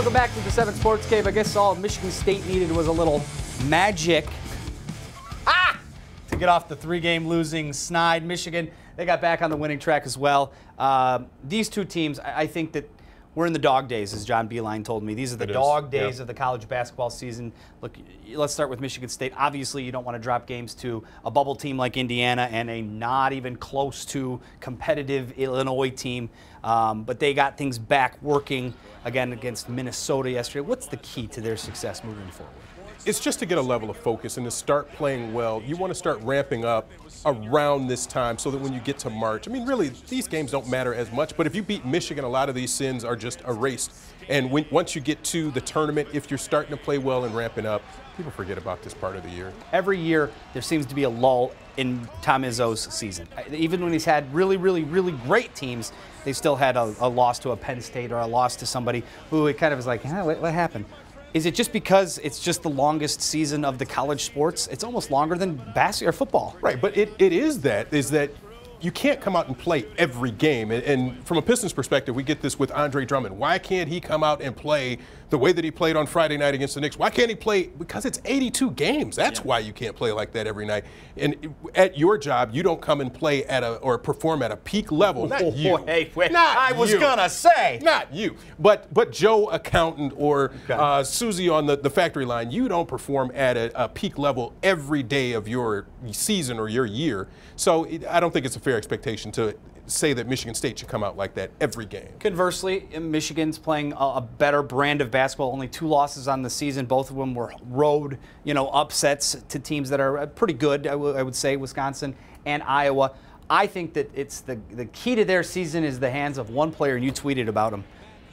Welcome back to the 7 Sports Cave. I guess all Michigan State needed was a little magic to get off the 3-game losing snide. Michigan, they got back on the winning track as well. These two teams, I think that we're in the dog days, as John Beilein told me. These are the dog days of the college basketball season. Look, let's start with Michigan State. Obviously, you don't want to drop games to a bubble team like Indiana and a not even close to competitive Illinois team. But they got things back working again against Minnesota yesterday. What's the key to their success moving forward? It's just to get a level of focus and to start playing well. You want to start ramping up around this time so that when you get to March, I mean, really, these games don't matter as much, but if you beat Michigan, a lot of these sins are just erased. And once you get to the tournament, if you're starting to play well and ramping up, people forget about this part of the year. Every year, there seems to be a lull in Tom Izzo's season. Even when he's had really, really, really great teams, they still had a loss to a Penn State or a loss to somebody who it kind of is like, what happened? Is it just because it's just the longest season of the college sports? It's almost longer than basketball or football. Right, but it is that you can't come out and play every game. And from a Pistons perspective, we get this with Andre Drummond. Why can't he come out and play the way that he played on Friday night against the Knicks? Why can't he play? Because it's 82 games. That's why you can't play like that every night. And at your job, you don't come and play at or perform at a peak level. Not you. Hey, wait. Not I was you. gonna say. Not you. But Joe, accountant, or Susie on the factory line, you don't perform at a peak level every day of your season or your year. So I don't think it's a fair expectation to say that Michigan State should come out like that every game. Conversely, Michigan's playing a better brand of basketball. Only 2 losses on the season. Both of them were road, upsets to teams that are pretty good, I would say, Wisconsin and Iowa. I think that it's the key to their season is the hands of one player, and you tweeted about him,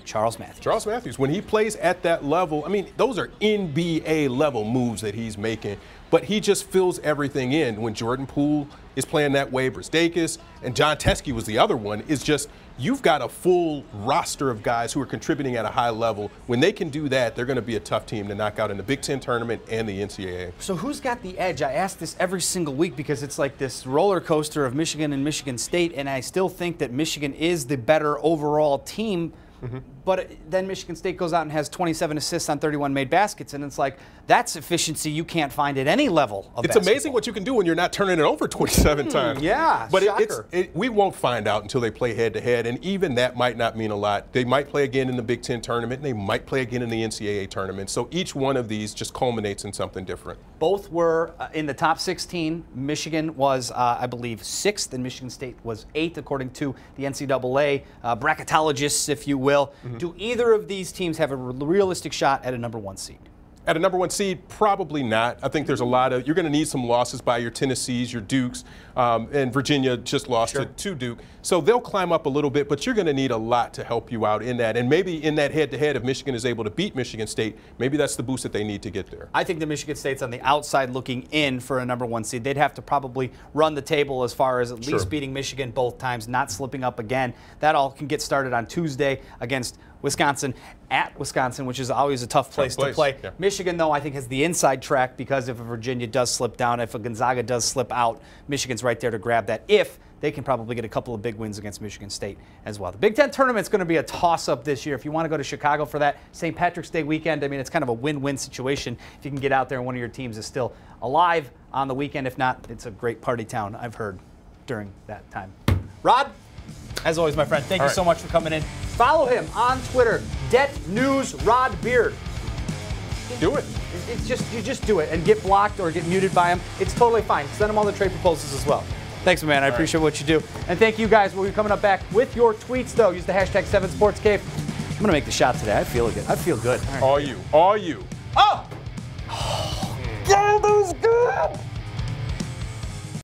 Charles Matthews. Charles Matthews, when he plays at that level, I mean, those are NBA level moves that he's making, but he just fills everything in. When Jordan Poole is playing that way, Bristakis, and John Teskey was the other one, is just you've got a full roster of guys who are contributing at a high level. When they can do that, they're going to be a tough team to knock out in the Big Ten tournament and the NCAA. So who's got the edge? I ask this every single week because it's like this roller coaster of Michigan and Michigan State, and I still think that Michigan is the better overall team. But then Michigan State goes out and has 27 assists on 31 made baskets, and it's like that's efficiency you can't find at any level of basketball. It's amazing what you can do when you're not turning it over 27 times. Yeah, but we won't find out until they play head-to-head, and even that might not mean a lot. They might play again in the Big Ten tournament, and they might play again in the NCAA tournament. So each one of these just culminates in something different. Both were in the top 16. Michigan was, I believe, 6th, and Michigan State was 8th, according to the NCAA bracketologists, if you will. Do either of these teams have a realistic shot at a #1 seed? At a #1 seed, probably not. I think there's a lot of, you're going to need some losses by your Tennessees, your Dukes, and Virginia just lost to Duke. So they'll climb up a little bit, but you're going to need a lot to help you out in that. And maybe in that head-to-head, if Michigan is able to beat Michigan State, maybe that's the boost that they need to get there. I think the Michigan State's on the outside looking in for a #1 seed. They'd have to probably run the table as far as at least beating Michigan both times, not slipping up again. That all can get started on Tuesday against Wisconsin at Wisconsin, which is always a tough place to play. Yeah. Michigan, though, I think has the inside track because if a Virginia does slip down, if a Gonzaga does slip out, Michigan's right there to grab that. If they can probably get a couple of big wins against Michigan State as well. The Big Ten tournament's going to be a toss-up this year. If you want to go to Chicago for that St. Patrick's Day weekend, I mean, it's kind of a win-win situation if you can get out there and one of your teams is still alive on the weekend. If not, it's a great party town, I've heard, during that time. Rod, as always, my friend, thank you so much for coming in. Follow him on Twitter, @DetNewsRodBeard. Do it. It's just, you just do it and get blocked or get muted by him. It's totally fine. Send him all the trade proposals as well. Thanks, man. I appreciate what you do. And thank you guys. We'll be coming up back with your tweets, though. Use the hashtag 7SportsCave. I'm going to make the shot today. I feel good. I feel good. All you. Oh! Oh, that was good.